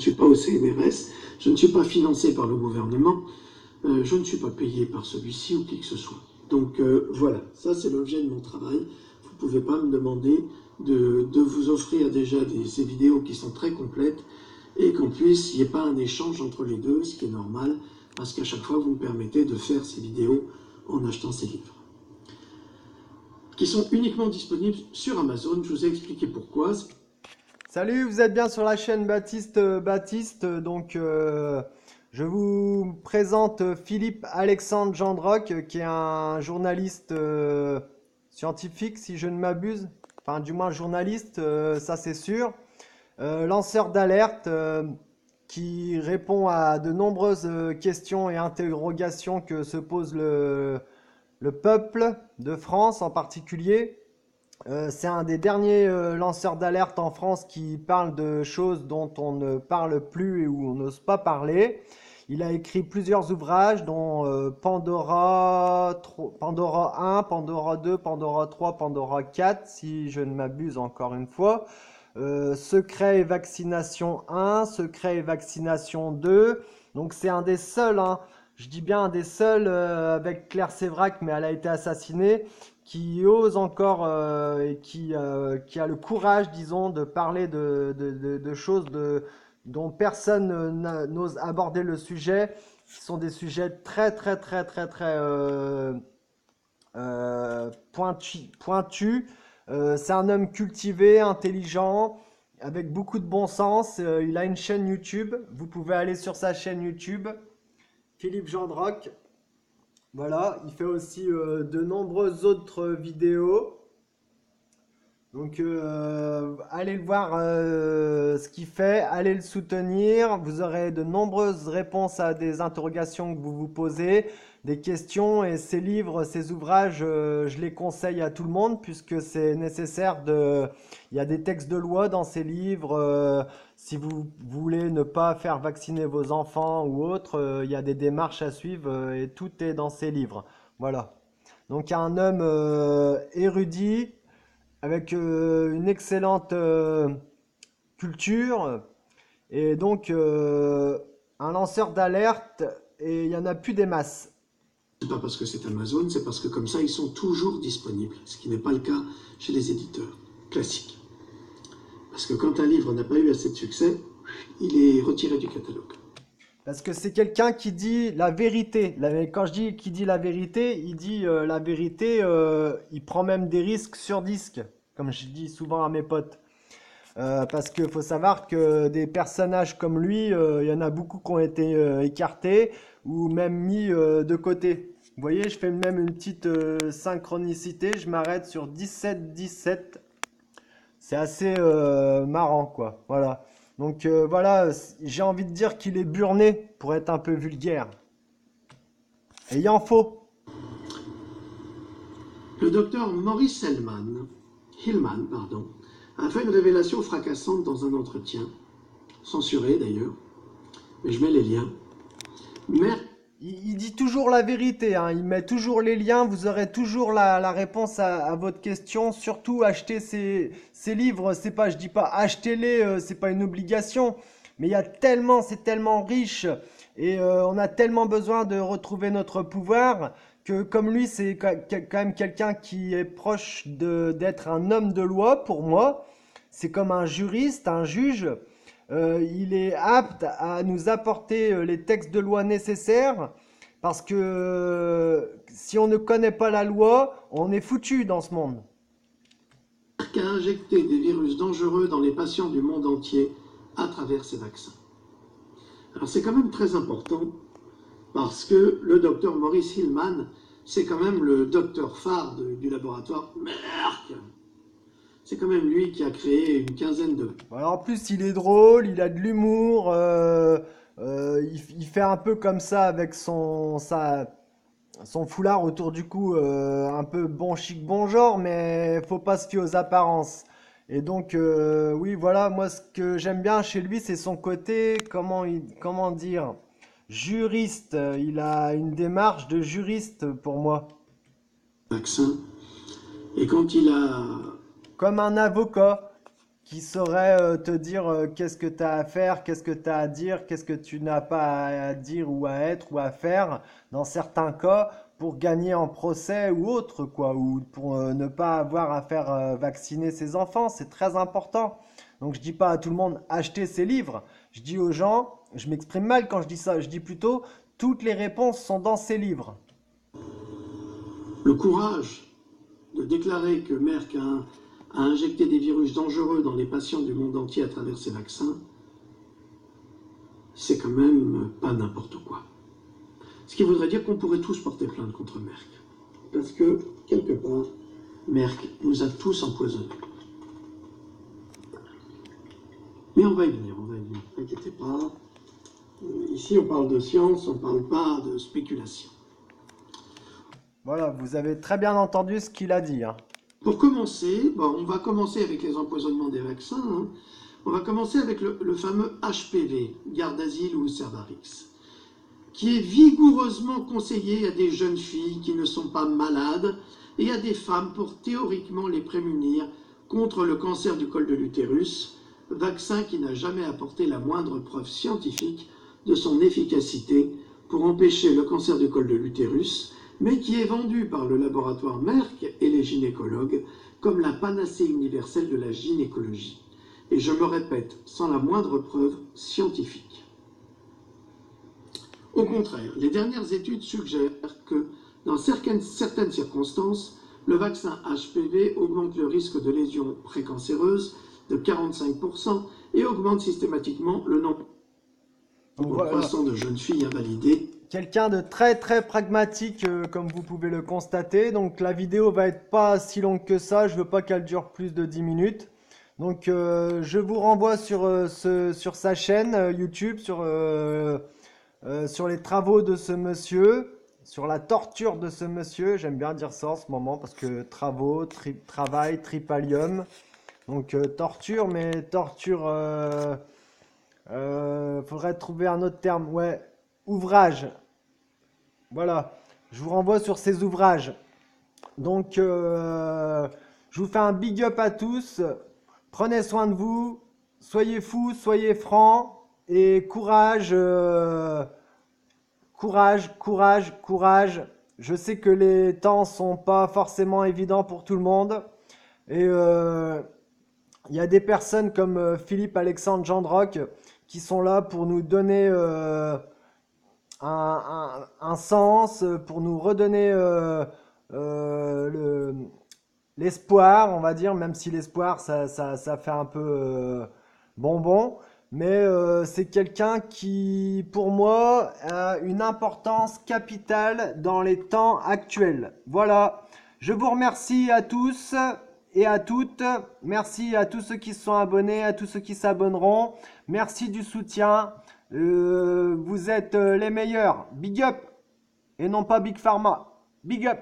ne suis pas au CNRS, je ne suis pas financé par le gouvernement, je ne suis pas payé par celui-ci ou qui que ce soit. Donc voilà, ça c'est l'objet de mon travail. Vous ne pouvez pas me demander de vous offrir déjà ces vidéos qui sont très complètes et qu'en plus il n'y ait pas un échange entre les deux, ce qui est normal, parce qu'à chaque fois vous me permettez de faire ces vidéos en achetant ces livres, qui sont uniquement disponibles sur Amazon. Je vous ai expliqué pourquoi. Salut, vous êtes bien sur la chaîne Baptiste. Donc, je vous présente Philippe Alexandre Gendroc, qui est un journaliste scientifique, si je ne m'abuse. Enfin, du moins journaliste, ça c'est sûr. Lanceur d'alerte, qui répond à de nombreuses questions et interrogations que se pose le peuple de France en particulier. C'est un des derniers lanceurs d'alerte en France qui parle de choses dont on ne parle plus et où on n'ose pas parler. Il a écrit plusieurs ouvrages dont Pandora 1, Pandora 2, Pandora 3, Pandora 4, si je ne m'abuse encore une fois. Secret et vaccination 1, Secret et vaccination 2. Donc c'est un des seuls, hein, je dis bien un des seuls avec Claire Sévrac, mais elle a été assassinée, qui ose encore et qui a le courage, disons, de parler de choses dont personne n'ose aborder le sujet, qui sont des sujets très pointus. C'est un homme cultivé, intelligent, avec beaucoup de bon sens. Il a une chaîne YouTube. Vous pouvez aller sur sa chaîne YouTube, Philippe Gendroc. Voilà, il fait aussi de nombreuses autres vidéos. Donc, allez le voir ce qu'il fait, allez le soutenir. Vous aurez de nombreuses réponses à des interrogations que vous vous posez, des questions. Et ces livres, ces ouvrages, je les conseille à tout le monde puisque c'est nécessaire de... Il y a des textes de loi dans ces livres. Si vous voulez ne pas faire vacciner vos enfants ou autre, il y a des démarches à suivre et tout est dans ces livres. Voilà. Donc, il y a un homme érudit avec une excellente culture et donc un lanceur d'alerte, et il n'y en a plus des masses. C'est pas parce que c'est Amazon, c'est parce que comme ça ils sont toujours disponibles, ce qui n'est pas le cas chez les éditeurs classiques. Parce que quand un livre n'a pas eu assez de succès, il est retiré du catalogue. Parce que c'est quelqu'un qui dit la vérité. Quand je dis qui dit la vérité, il dit la vérité, il prend même des risques sur disque, comme je dis souvent à mes potes. Parce qu'il faut savoir que des personnages comme lui, il y en a beaucoup qui ont été écartés ou même mis de côté. Vous voyez, je fais même une petite synchronicité, je m'arrête sur 17-17. C'est assez marrant, quoi. Voilà. Donc voilà, j'ai envie de dire qu'il est burné pour être un peu vulgaire. Et il en faut. Le docteur Maurice Hillman, a fait une révélation fracassante dans un entretien, censuré d'ailleurs, mais je mets les liens. Il dit toujours la vérité, hein. Il met toujours les liens, vous aurez toujours la réponse à votre question. Surtout achetez ces livres, c'est pas, je dis pas achetez-les, c'est pas une obligation, mais il y a tellement, c'est tellement riche et on a tellement besoin de retrouver notre pouvoir que comme lui, c'est quand même quelqu'un qui est proche d'être un homme de loi pour moi. C'est comme un juriste, un juge. Il est apte à nous apporter les textes de loi nécessaires parce que si on ne connaît pas la loi, on est foutu dans ce monde. Merck a injecté des virus dangereux dans les patients du monde entier à travers ces vaccins. Alors c'est quand même très important parce que le docteur Maurice Hillman, c'est quand même le docteur phare du laboratoire Merck. C'est quand même lui qui a créé une quinzaine de... Alors en plus, il est drôle, il a de l'humour, il fait un peu comme ça avec son foulard autour du cou, un peu bon chic, bon genre, mais faut pas se fier aux apparences. Et donc, oui, voilà, moi ce que j'aime bien chez lui, c'est son côté, comment dire, juriste. Il a une démarche de juriste pour moi. Vaccin. Et quand il a... Comme un avocat qui saurait te dire qu'est-ce que tu as à faire, qu'est-ce que tu as à dire, qu'est-ce que tu n'as pas à dire ou à être ou à faire dans certains cas pour gagner en procès ou autre, quoi, ou pour ne pas avoir à faire vacciner ses enfants. C'est très important. Donc je dis pas à tout le monde achetez ces livres. Je dis aux gens, je m'exprime mal quand je dis ça, je dis plutôt toutes les réponses sont dans ces livres. Le courage de déclarer que Merck a injecté des virus dangereux dans les patients du monde entier à travers ces vaccins, c'est quand même pas n'importe quoi. Ce qui voudrait dire qu'on pourrait tous porter plainte contre Merck. Parce que, quelque part, Merck nous a tous empoisonnés. Mais on va y venir, ne t'inquiétez pas. Ici, on parle de science, on ne parle pas de spéculation. Voilà, vous avez très bien entendu ce qu'il a dit, hein. Pour commencer, on va commencer avec les empoisonnements des vaccins. Hein. On va commencer avec le fameux HPV, Gardasil ou Cervarix, qui est vigoureusement conseillé à des jeunes filles qui ne sont pas malades et à des femmes pour théoriquement les prémunir contre le cancer du col de l'utérus, vaccin qui n'a jamais apporté la moindre preuve scientifique de son efficacité pour empêcher le cancer du col de l'utérus, mais qui est vendu par le laboratoire Merck et les gynécologues comme la panacée universelle de la gynécologie. Et je me répète, sans la moindre preuve scientifique. Au contraire, les dernières études suggèrent que, dans certaines circonstances, le vaccin HPV augmente le risque de lésions précancéreuses de 45% et augmente systématiquement le nombre croissant de jeunes filles invalidées. Quelqu'un de très très pragmatique, comme vous pouvez le constater. Donc la vidéo va être pas si longue que ça, je veux pas qu'elle dure plus de 10 minutes. Donc je vous renvoie sur sa chaîne YouTube, sur les travaux de ce monsieur, sur la torture de ce monsieur. J'aime bien dire ça en ce moment parce que travaux, travail, tripalium. Donc torture, mais torture, faudrait trouver un autre terme. Ouais, ouvrage. Voilà, je vous renvoie sur ces ouvrages. Donc je vous fais un big up à tous. Prenez soin de vous. Soyez fous, soyez francs. Et courage, courage, courage, courage. Je sais que les temps sont pas forcément évidents pour tout le monde. Et il y a des personnes comme Philippe Alexandre Gendroc qui sont là pour nous donner un sens, pour nous redonner l'espoir, on va dire, même si l'espoir, ça fait un peu bonbon. Mais c'est quelqu'un qui, pour moi, a une importance capitale dans les temps actuels. Voilà, je vous remercie à tous et à toutes. Merci à tous ceux qui se sont abonnés, à tous ceux qui s'abonneront. Merci du soutien. Vous êtes les meilleurs. Big up et non pas Big Pharma. Big up.